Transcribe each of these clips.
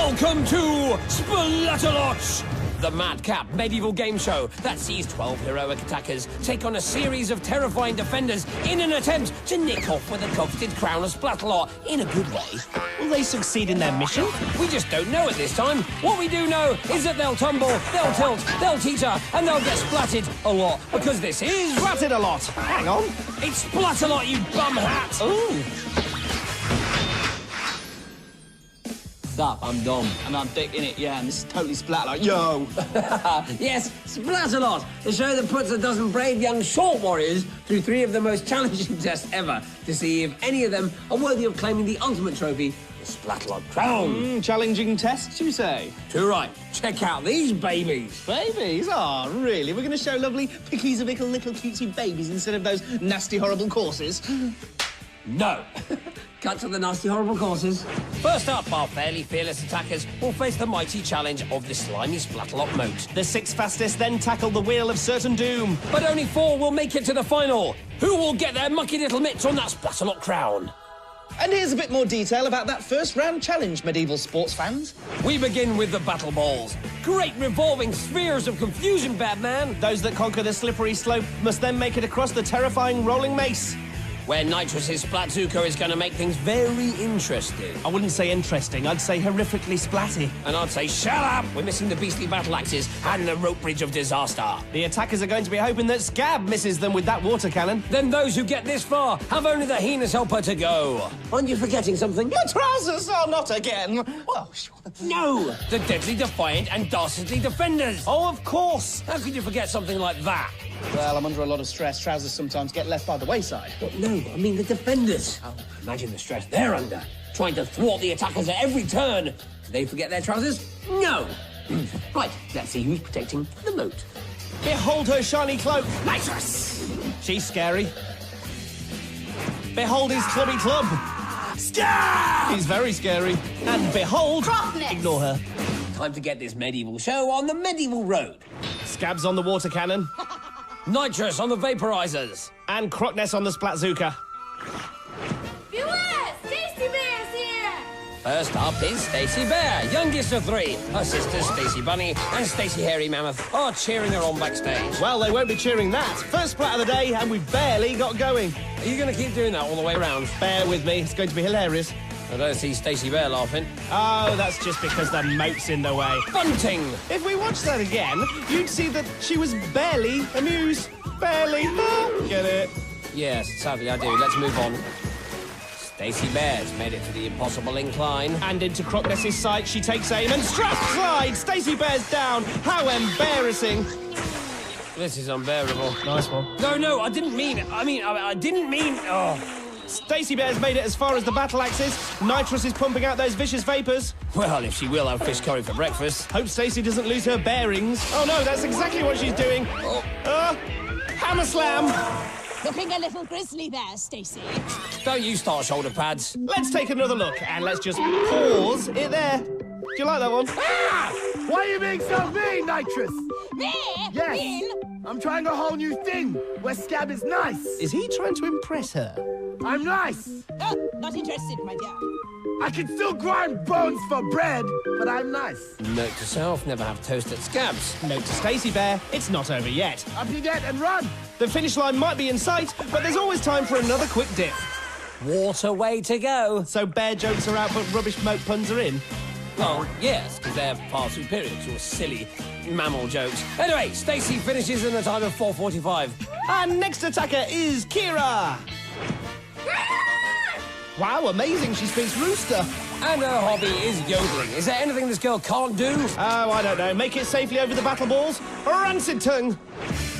Welcome to Splatalot, the madcap medieval game show that sees 12 heroic attackers take on a series of terrifying defenders in an attempt to nick off with the coveted crown of Splatalot in a good way. Will they succeed in their mission? We just don't know at this time. What we do know is that they'll tumble, they'll tilt, they'll teeter, and they'll get splatted a lot, because this is... Splatted a lot. Hang on. It's Splatalot, you bum hat! Ooh. Sup, I'm Dom. And I'm Dick, innit? Yeah, and this is totally Splatalot. Yo! Yes, Splatalot, the show that puts a dozen brave young short warriors through 3 of the most challenging tests ever to see if any of them are worthy of claiming the ultimate trophy, the Splatalot crown. Challenging tests, you say? Too right. Check out these babies. Babies? Oh, really? We're going to show lovely pickles-a-bickle little cutesy babies instead of those nasty, horrible courses? No. Cut to the nasty, horrible courses. First up, our fairly fearless attackers will face the mighty challenge of the slimy Splatalot moat. The 6 fastest then tackle the wheel of certain doom. But only 4 will make it to the final. Who will get their mucky little mitts on that Splatalot crown? And here's a bit more detail about that first round challenge, medieval sports fans. We begin with the battle balls. Great revolving spheres of confusion, Batman. Those that conquer the slippery slope must then make it across the terrifying rolling mace. Where Nitrus's Splatzuka is going to make things very interesting. I wouldn't say interesting, I'd say horrifically splatty. And I'd say, shut up! We're missing the beastly battle axes and the rope bridge of disaster. The attackers are going to be hoping that Scab misses them with that water cannon. Then those who get this far have only the heinous helper to go. Aren't you forgetting something? My trousers! Oh, not again! Oh, sure. No! The deadly defiant and dastardly defenders! Oh, of course! How could you forget something like that? Well, I'm under a lot of stress. Trousers sometimes get left by the wayside. But no, I mean the defenders. Oh, imagine the stress they're under, trying to thwart the attackers at every turn. Do they forget their trousers? No. Right, let's see who's protecting the moat. Behold her shiny cloak. Nitrous! She's scary. Behold his clubby club. Scab! He's very scary. And behold... Crocness! Ignore her. Time to get this medieval show on the medieval road. Scab's on the water cannon. Nitrous on the vaporizers. And Crocness on the Splatzuka. Beware! Stacey Bear's here! First up is Stacey Bear, youngest of 3. Her sisters, Stacey Bunny and Stacey Hairy Mammoth, are cheering her on backstage. Well, they won't be cheering that. First splat of the day, and we've barely got going. Are you going to keep doing that all the way around? Bear with me. It's going to be hilarious. I don't see Stacey Bear laughing. Oh, that's just because the moat's in the way. Bunting! If we watched that again, you'd see that she was barely amused. Barely. Get it? Yes, sadly I do. Let's move on. Stacey Bear's made it to the impossible incline. And into Crocness's sight, she takes aim and strap slide. Stacey Bear's down. How embarrassing. This is unbearable. Nice one. No, I didn't mean it. I didn't mean... Oh. Stacey Bear's made it as far as the battle axes. Nitrous is pumping out those vicious vapours. Well, if she will have fish curry for breakfast. Hope Stacey doesn't lose her bearings. Oh no, that's exactly what she's doing. Hammer slam. Looking a little grisly there, Stacey. Don't you start shoulder pads. Let's take another look and let's just pause it there. Do you like that one? Why are you being so mean, Nitrous? Me? Yes. Mean? I'm trying a whole new thing where Scab is nice. Is he trying to impress her? I'm nice. Oh, not interested, my dear. I can still grind bones for bread, but I'm nice. Note to self, never have toast at Scabs. Note to Stacey Bear, it's not over yet. Up you get and run. The finish line might be in sight, but there's always time for another quick dip. What a way to go. So bear jokes are out, but rubbish moat puns are in. Well, yes, because they're far superior to your silly mammal jokes. Anyway, Stacey finishes in a time of 4:45. And next attacker is Kira. Wow, amazing, she speaks rooster. And her hobby is yodeling. Is there anything this girl can't do? Oh, I don't know. Make it safely over the battle balls. Rancid tongue.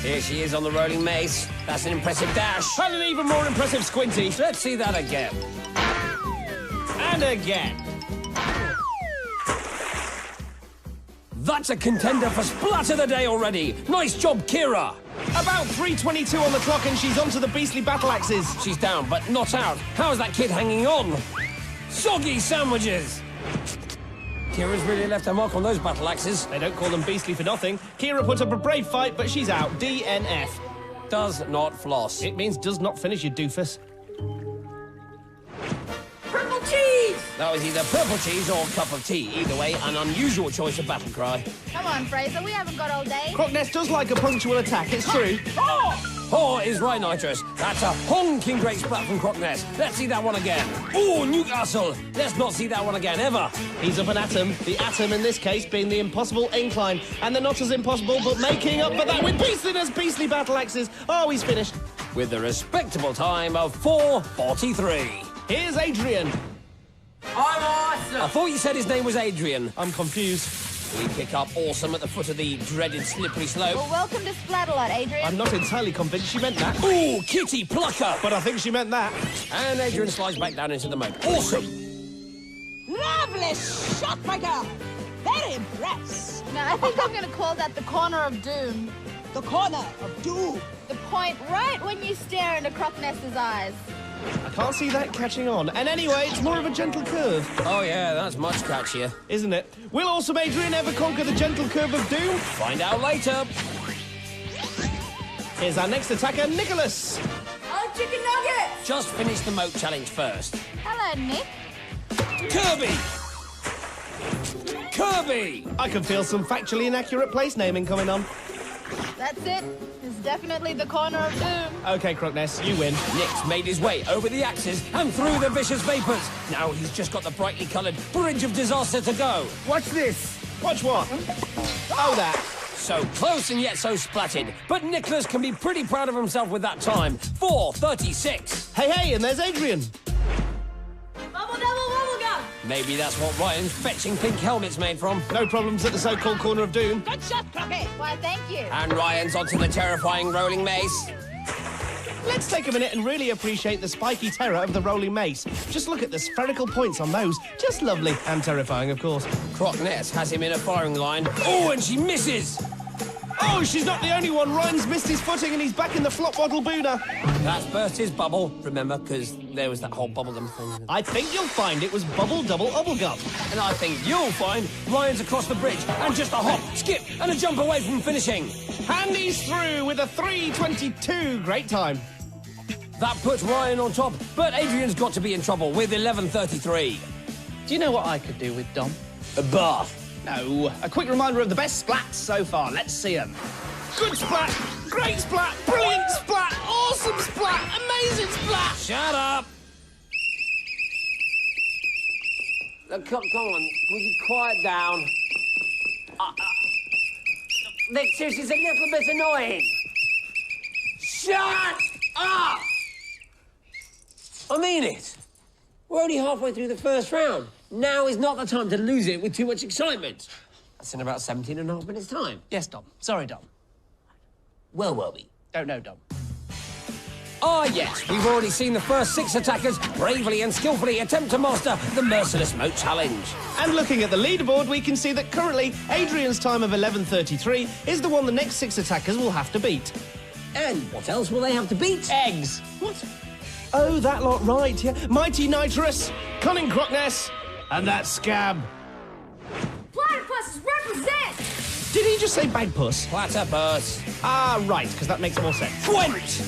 Here she is on the rolling mace. That's an impressive dash. And an even more impressive squinty. Let's see that again. And again. That's a contender for Splat of the Day already. Nice job, Kira. About 3:22 on the clock and she's onto the beastly battle axes. She's down, but not out. How's that kid hanging on? Soggy sandwiches. Kira's really left her mark on those battle axes. They don't call them beastly for nothing. Kira put up a brave fight, but she's out. DNF. Does not floss. It means does not finish, you doofus. Purple cheese! That was either purple cheese or cup of tea. Either way, an unusual choice of battle cry. Come on, Fraser, we haven't got all day. Crocness does like a punctual attack, it's true. Oh, is right, Nitrous. That's a honking great splat from Crocness. Let's see that one again. Oh, Newcastle. Let's not see that one again, ever. He's up an atom, the atom in this case being the impossible incline. And they're not as impossible, but making up for that with beastliness, beastly battle axes. Oh, he's finished. With a respectable time of 4:43. Here's Adrian. I'm awesome. I thought you said his name was Adrian. I'm confused. We pick up awesome at the foot of the dreaded slippery slope. Well, welcome to Splatalot, Adrian. I'm not entirely convinced she meant that. Ooh, kitty plucker. But I think she meant that. And Adrian slides back down into the moat. Awesome. Lovely shot, my girl. Very impressed. Now, I think I'm going to call that the corner of doom. The corner of doom. The point right when you stare into Crocness's eyes. I can't see that catching on. And anyway, it's more of a gentle curve, Oh, yeah, that's much catchier. isn't it? Will awesome Adrian ever conquer the gentle curve of doom? Find out later. Here's our next attacker, Nicholas. Oh, chicken nuggets! Just finish the moat challenge first. Hello, Nick. Kirby! Kirby! I can feel some factually inaccurate place naming coming on. That's it. It's definitely the corner of doom. OK, Crocness, you win. Nick's made his way over the axes and through the vicious vapours. Now he's just got the brightly coloured bridge of disaster to go. Watch this. Watch what? Oh, that. So close and yet so splatted. But Nicholas can be pretty proud of himself with that time. 4:36. Hey, and there's Adrian. Bubble double wobble gum. Maybe that's what Ryan's fetching pink helmet's made from. No problems at the so-called corner of doom. Good shot, Crocky. Why, thank you. And Ryan's onto the terrifying rolling mace. Let's take a minute and really appreciate the spiky terror of the rolling mace. Just look at the spherical points on those. Just lovely. And terrifying, of course. Crocness has him in a firing line. Oh, and she misses! Oh, she's not the only one. Ryan's missed his footing and he's back in the flop bottle Breana. That's burst his bubble, remember, because there was that whole bubblegum thing. I think you'll find it was bubble double gum. And I think you'll find Ryan's across the bridge and just a hop, skip, and a jump away from finishing. And he's through with a 3:22. Great time. That puts Ryan on top, but Adrian's got to be in trouble with 11:33. Do you know what I could do with Dom? A bath. No. A quick reminder of the best splats so far. Let's see them. Good splat. Great splat. Brilliant splat. Awesome splat. Amazing splat. Shut up! Come on, will you quiet down? Nick, seriously, it's a little bit annoying. Shut up! I mean it. We're only halfway through the first round. Now is not the time to lose it with too much excitement. That's in about 17 and a half minutes' time. Yes, Dom. Sorry, Dom. Well, were we? Don't know, Dom. Ah, yes, we've already seen the first 6 attackers bravely and skillfully attempt to master the merciless moat challenge. And looking at the leaderboard, we can see that currently Adrian's time of 11:33 is the one the next 6 attackers will have to beat. And what else will they have to beat? Eggs. What? Oh, that lot, right, yeah. Mighty Nitrous, Cunning Crocness, and that scab. Platypuses represent! Did he just say bagpuss? Platypus. Ah, right, because that makes more sense. Gwent!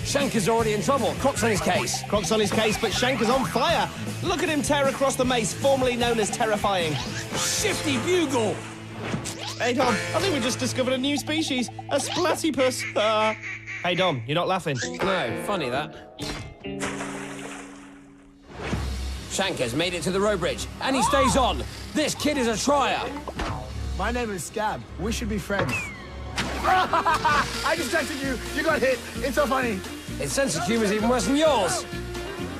Shanker's already in trouble. Croc's on his case. Croc's on his case, but Shanker's on fire. Look at him tear across the mace, formerly known as terrifying. Shifty bugle! Hey, Dom, I think we just discovered a new species, a Splatypus. Hey, Dom, you're not laughing. No, funny that. Shanker's made it to the row bridge, and he stays on. This kid is a trier. My name is Scab. We should be friends. I distracted you. You got hit. It's so funny. His sense of humour is even worse than yours.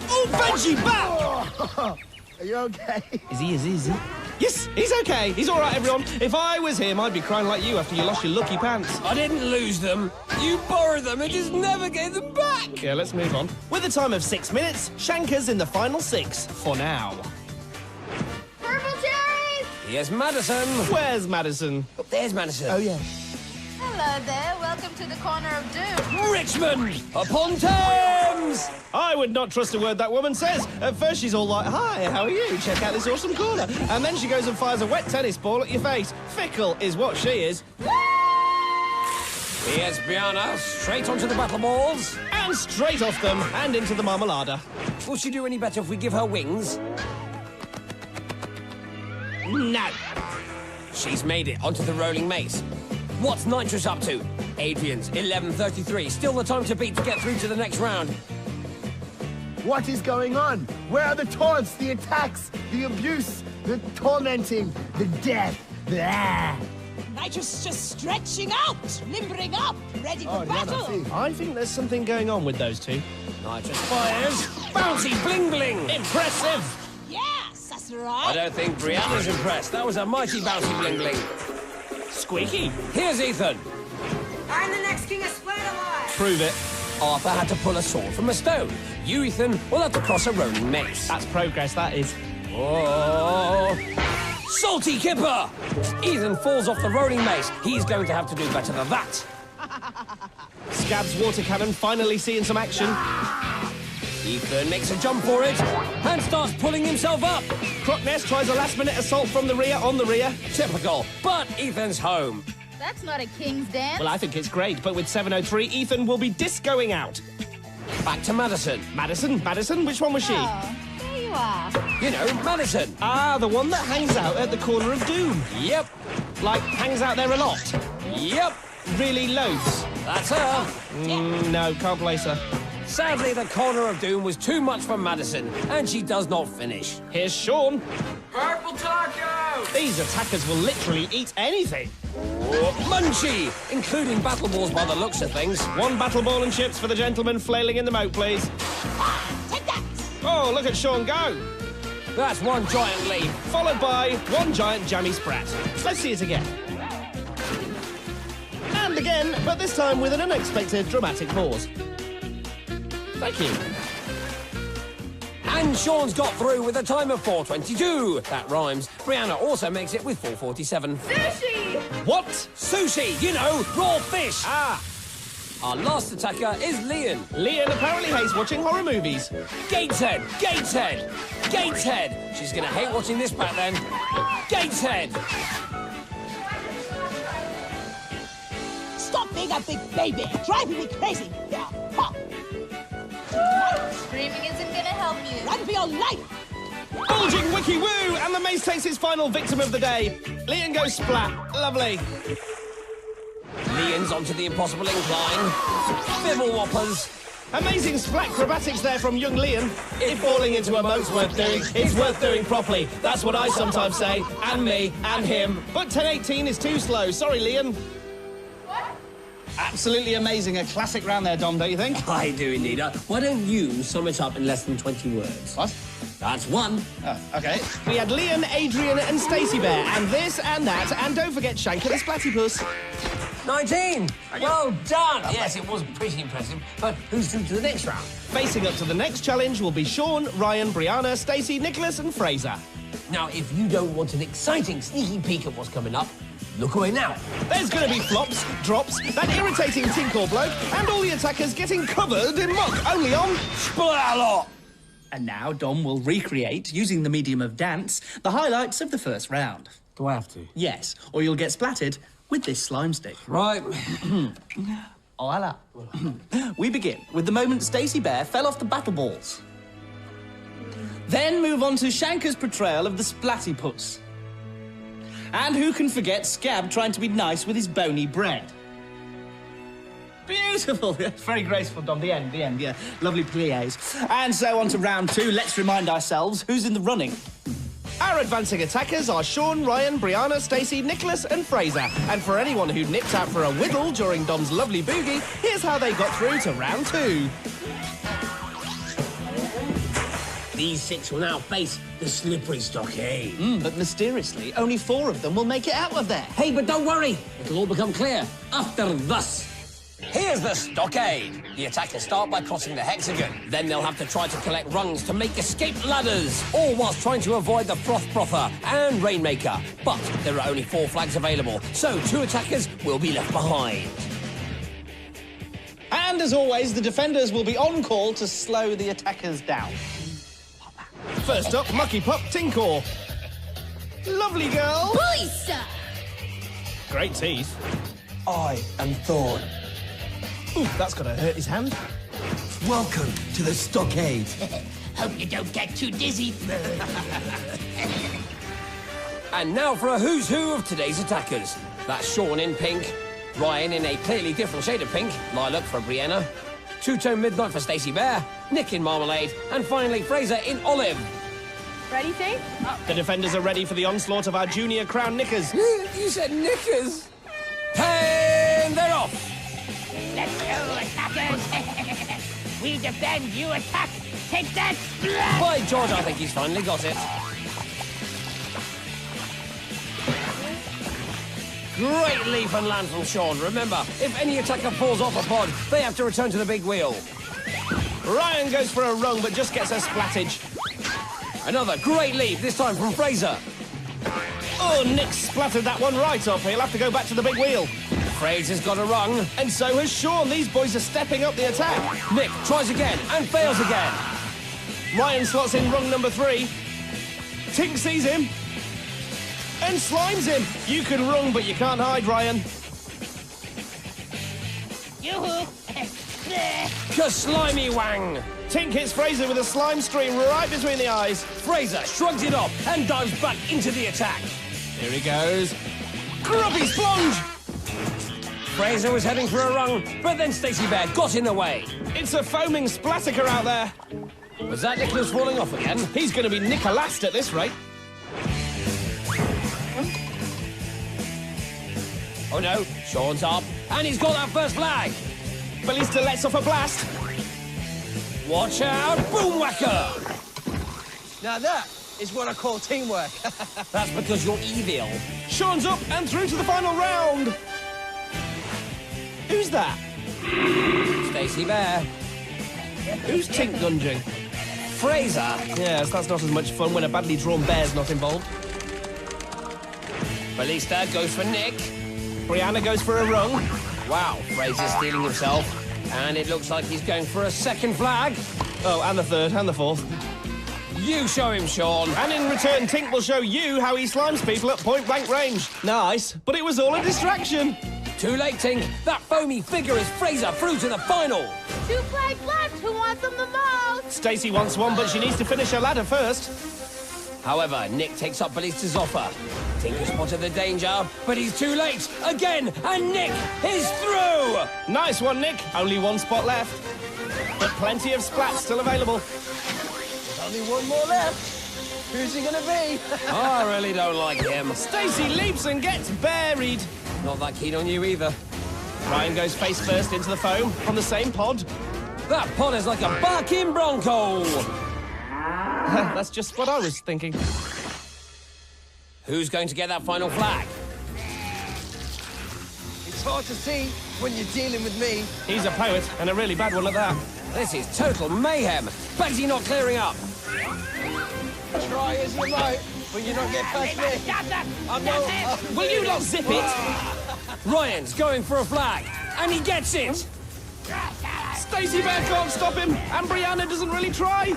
Oh, Benji, back! Are you okay? Is he? Yes, he's okay. He's all right, everyone. If I was him, I'd be crying like you after you lost your lucky pants. I didn't lose them. You borrowed them and just never gave them back. Yeah, let's move on. With a time of 6 minutes, Shanker's in the final 6, for now. Purple cherries! Here's Madison. Where's Madison? Oh, there's Madison. Oh, yeah. Hello there. Welcome to the corner of doom. Richmond upon Thames. I would not trust a word that woman says. At first, she's all like, hi, how are you? Check out this awesome corner. And then she goes and fires a wet tennis ball at your face. Fickle is what she is. Here's Breana, straight onto the battle balls. And straight off them and into the marmalada. Will she do any better if we give her wings? No. She's made it onto the rolling mace. What's Nitrous up to? Adrian's 11:33. Still the time to beat to get through to the next round. What is going on? Where are the taunts, the attacks, the abuse, the tormenting, the death? Blah. Nitrous just stretching out, limbering up, ready for battle. I think there's something going on with those two. Nitrous fires. Bouncy bling bling. Impressive. Yes, that's I right. don't think Breana's impressed. That was a mighty bouncy bling bling. Squeaky. Here's Ethan. I'm the next king of Splatalot. Prove it. Arthur had to pull a sword from a stone. You, Ethan, will have to cross a rolling mace. That's progress, that is. Oh! Salty Kipper! Ethan falls off the rolling mace. He's going to have to do better than that. Scab's water cannon finally seeing some action. Ethan makes a jump for it and starts pulling himself up. Crocness tries a last-minute assault from the rear on the rear. Typical, but Ethan's home. That's not a king's dance. Well, I think it's great, but with 7:03, Ethan will be discoing out. Back to Madison. Madison? Which one was she? Oh, there you are. You know, Madison. Ah, the one that hangs out at the corner of Doom. Yep, Like, hangs out there a lot. yep, Really loads. that's her. No, can't place her. Sadly, the corner of doom was too much for Madison, and she does not finish. Here's Shaun. Purple taco. These attackers will literally eat anything. Munchie, including battle balls by the looks of things. One battle ball and chips for the gentleman flailing in the moat, please. Take that. Oh, look at Shaun go. That's one giant leap. Followed by one giant jammy sprat. Let's see it again. And again, but this time with an unexpected dramatic pause. Thank you. And Shaun's got through with a time of 4:22. That rhymes. Breana also makes it with 4:47. Sushi! What? Sushi, you know, raw fish. Ah, Our last attacker is Lian. Lian apparently hates watching horror movies. Gateshead, Gateshead, Gateshead. She's gonna hate watching this back then. Gateshead. Stop being a big baby. Driving me crazy. Yeah. Ha. Screaming isn't gonna help you. Run for your life. Bulging wiki woo, and the mace takes its final victim of the day. Lian goes splat. Lovely. Lian's onto the impossible incline. Fibble whoppers. Amazing splat acrobatics there from young Lian. If falling into a moat's worth doing, it's worth doing properly. That's what I sometimes say. And me, and him. But 10:18 is too slow. Sorry, Lian. Absolutely amazing. A classic round there, Dom, don't you think? I do indeed. Why don't you sum it up in less than 20 words? What? That's one. Oh, okay. We had Lian, Adrian, and Stacey Bear, and this and that, and don't forget Shanker the Splattypuss. 19. Well done. Yes, it was pretty impressive. But who's through to the next round? Facing up to the next challenge will be Shaun, Ryan, Breana, Stacey, Nicholas, and Fraser. Now, if you don't want an exciting sneaky peek at what's coming up, look away now. There's going to be flops, drops, that irritating tinkle bloke, and all the attackers getting covered in muck, only on Splatalot. And now Dom will recreate, using the medium of dance, the highlights of the first round. Do I have to? Yes, or you'll get splattered with this slime stick. Right. Voila. We begin with the moment Stacey Bear fell off the battle balls. Then move on to Shanker's portrayal of the Splattypuss. And who can forget Scab trying to be nice with his bony bread? Beautiful. Very graceful, Dom. The end, yeah. Lovely pliés. And so on to round two. Let's remind ourselves who's in the running. Our advancing attackers are Shaun, Ryan, Breana, Stacey, Nicholas, and Fraser. And for anyone who nipped out for a whittle during Dom's lovely boogie, here's how they got through to round two. These six will now face the slippery stockade. But mysteriously, only 4 of them will make it out of there. Hey, but don't worry. It'll all become clear after this. Here's the stockade. The attackers start by crossing the hexagon. Then they'll have to try to collect rungs to make escape ladders, all whilst trying to avoid the froth frother and rainmaker. But there are only 4 flags available, so 2 attackers will be left behind. And as always, the defenders will be on call to slow the attackers down. First up, Mucky Pup Tinkor. Lovely girl. Boysa! Great teeth. I am Thorn. Ooh, that's gonna hurt his hand. Welcome to the stockade. Hope you don't get too dizzy. And now for a who's who of today's attackers. That's Shaun in pink, Ryan in a clearly different shade of pink, lilac for Breana, Two-Tone Midnight for Stacey Bear, Nick in marmalade, and finally Fraser in olive. Ready, team? The defenders are ready for the onslaught of our junior crown knickers. You said knickers? And they're off! Let's go, attackers! We defend, you attack! Take that! By George, I think he's finally got it. Great leap and land from Shaun. Remember, if any attacker falls off a pod, they have to return to the big wheel. Ryan goes for a rung, but just gets a splattage. Another great leap, this time from Fraser. Oh, Nick splattered that one right off. He'll have to go back to the big wheel. Fraser's got a rung. And so has Shaun. These boys are stepping up the attack. Nick tries again and fails again. Ryan slots in rung number 3. Tink sees him. And slimes him. You can rung, but you can't hide, Ryan. Yoo-hoo! Ka-slimy wang! Tink hits Fraser with a slime stream right between the eyes. Fraser shrugs it off and dives back into the attack. Here he goes. Grubby splunge! Fraser was heading for a rung, but then Stacey Bear got in the way. It's a foaming splattaker out there. Was that Nicholas falling off again? He's going to be Nicolast at this rate. Oh no, Shaun's up, and he's got that first flag. Ballista lets off a blast. Watch out, boom whacker! Now that is what I call teamwork. That's because you're evil. Shaun's up and through to the final round. Who's that? Stacey Bear. Who's Tink dunging? Fraser. Yes, that's not as much fun when a badly drawn bear's not involved. Ballista goes for Nick. Breana goes for a rung. Wow, Fraser's stealing himself. And it looks like he's going for a second flag. Oh, and the third, and the fourth. You show him, Shaun. And in return, Tink will show you how he slimes people at point-blank range. Nice, but it was all a distraction. Too late, Tink. That foamy figure is Fraser through to the final. 2 flags left. Who wants them the most? Stacey wants one, but she needs to finish her ladder first. However, Nick takes up Ballista's offer. Tinker spotted the danger, but he's too late again, and Nick is through! Nice one, Nick. Only one spot left. But plenty of splats still available. Only one more left. Who's he gonna be? I really don't like him. Stacey leaps and gets buried. Not that keen on you either. Ryan goes face first into the foam from the same pod. That pod is like a barking bronco. That's just what I was thinking. Who's going to get that final flag? It's hard to see when you're dealing with me. He's a poet, and a really bad one at that. This is total mayhem. Baggy not clearing up. Try as you might when you don't get past me. I'm no... Will you not zip it? Ryan's going for a flag, and he gets it. Stacey Bear can't stop him, and Breana doesn't really try.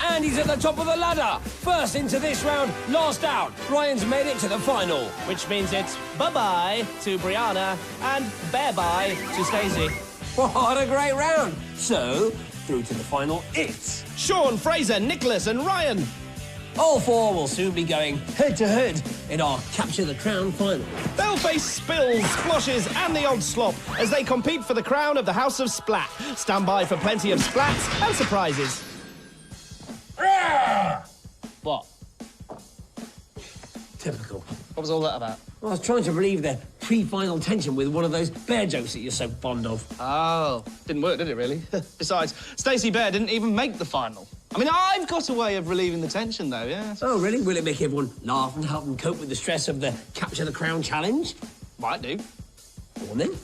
And he's at the top of the ladder. First into this round, last out. Ryan's made it to the final. Which means it's bye-bye to Breana and bear-bye to Stacey. What a great round. So, through to the final, it's... Shaun, Fraser, Nicholas and Ryan. All 4 will soon be going head-to-head in our Capture the Crown final. They'll face spills, splashes and the odd slop as they compete for the crown of the House of Splat. Stand by for plenty of splats and surprises. What? Typical. What was all that about? I was trying to relieve the pre-final tension with one of those bear jokes that you're so fond of. Oh, didn't work, did it, really? Besides, Stacey Bear didn't even make the final. I mean, I've got a way of relieving the tension, though, yeah. Oh, really? Will it make everyone laugh and help them cope with the stress of the Capture the Crown challenge? Might do. Go on, then.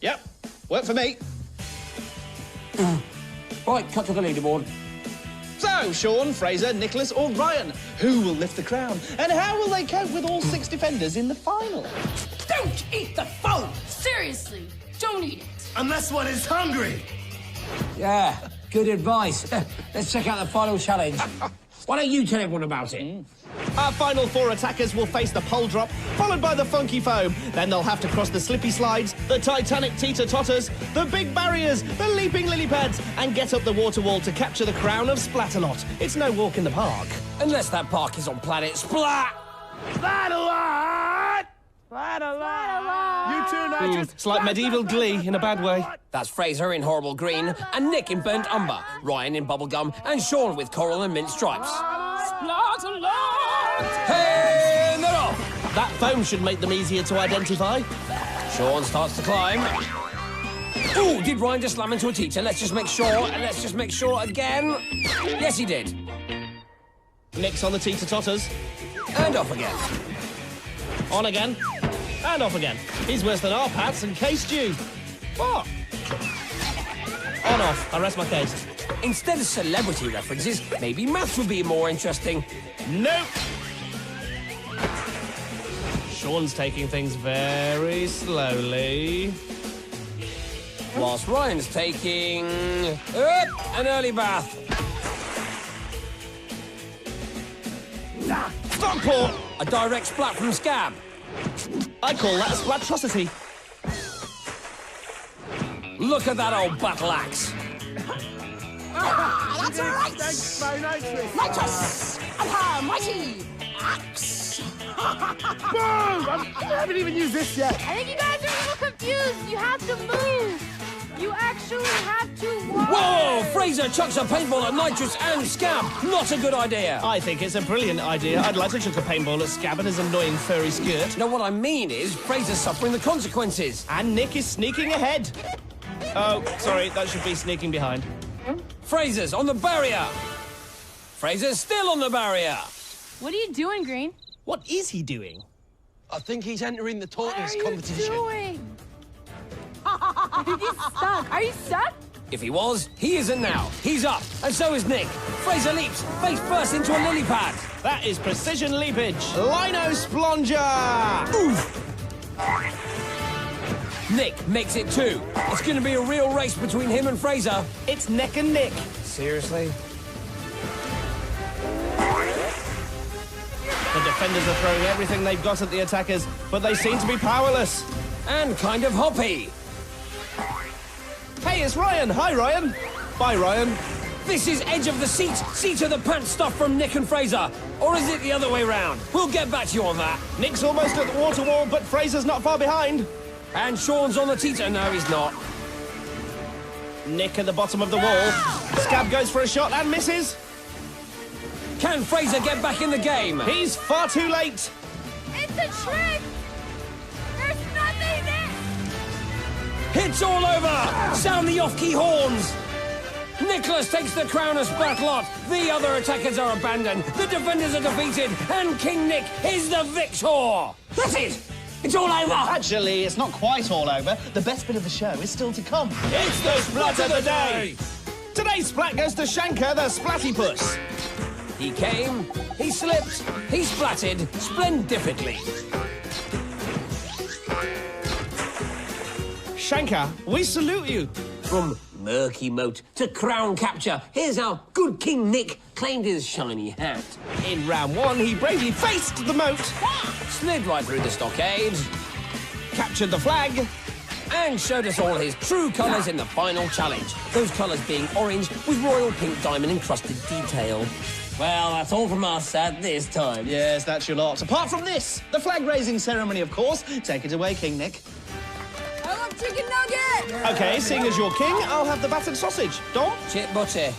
Yep, worked for me. Right, cut to the leaderboard. So, Shaun, Fraser, Nicholas or Ryan, who will lift the crown? And how will they cope with all 6 defenders in the final? Don't eat the foam! Seriously, don't eat it. Unless one is hungry. Yeah, good advice. Let's check out the final challenge. Why don't you tell everyone about it? Our final 4 attackers will face the pole drop, followed by the funky foam. Then they'll have to cross the slippy slides, the Titanic teeter-totters, the big barriers, the leaping lily pads, and get up the water wall to capture the crown of Splatalot. It's no walk in the park. Unless that park is on planet Splat. Splatalot! Splatalot! You too, Nitrous. It's like medieval glee in a bad way. That's Fraser in horrible green, and Nick in burnt umber, Ryan in bubblegum, and Shaun with coral and mint stripes. Splatalot! Hey, they're off! That foam should make them easier to identify. Shaun starts to climb. Ooh, did Ryan just slam into a teacher? Let's just make sure, and let's just make sure again. Yes, he did. Nick's on the teeter-totters. And off again. On again. And off again. He's worse than our Pats and Case Stew. What? On off. I rest my case. Instead of celebrity references, maybe maths would be more interesting. Nope. Shaun's taking things very slowly. Whilst Ryan's taking... an early bath. Stockport! A direct splat from Scab. I call that a splatrosity. Look at that old battle axe. That's right. Thanks, my Nitrous. Nitrous and her mighty axe. Boom! I haven't even used this yet. I think you guys are a little confused. You have to move. You actually have to walk. Whoa! Fraser chucks a paintball at Nitrous and Scab. Not a good idea. I think it's a brilliant idea. I'd like to chuck a paintball at Scab and his annoying furry skirt. No, what I mean is Fraser's suffering the consequences. And Nick is sneaking ahead. Oh, sorry, that should be sneaking behind. Fraser's on the barrier. Fraser's still on the barrier. What are you doing, Green? What is he doing? I think he's entering the tortoise What are competition. you doing? I think he's stuck. Are you stuck? If he was, he isn't now. He's up, and so is Nick. Fraser leaps, face first into a lily pad. That is precision leapage. Lino Splonger! Oof! Nick makes it 2. It's going to be a real race between him and Fraser. It's neck and Nick. Seriously? The defenders are throwing everything they've got at the attackers, but they seem to be powerless. And kind of hoppy. Hey, it's Ryan. Hi, Ryan. Bye, Ryan. This is edge of the seat of the pants stuff from Nick and Fraser. Or is it the other way round? We'll get back to you on that. Nick's almost at the water wall, but Fraser's not far behind. And Shaun's on the teeter. No, he's not. Nick at the bottom of the wall. Scab goes for a shot and misses. Can Fraser get back in the game? He's far too late. It's a trick. There's nothing there. Hits all over. Sound the off-key horns. Nicholas takes the crown of Splatalot. The other attackers are abandoned. The defenders are defeated. And King Nick is the victor. That's it. It's all over. Actually, it's not quite all over. The best bit of the show is still to come. It's the Splat of the Day. Today's Splat goes to Shanker, the Splattypuss. He came, he slipped, he splatted splendificently. Shanker, we salute you. From murky moat to crown capture, here's how good King Nick claimed his shiny hat. In round 1, he bravely faced the moat, Slid right through the stockade, captured the flag, and showed us all his true colours in the final challenge. Those colours being orange with royal pink diamond encrusted detail. Well, that's all from us at this time. Yes, that's your lot. Apart from this, the flag-raising ceremony, of course. Take it away, King Nick. I want chicken nugget! Okay, seeing as you're king, I'll have the battered sausage. Dom? Chip butty.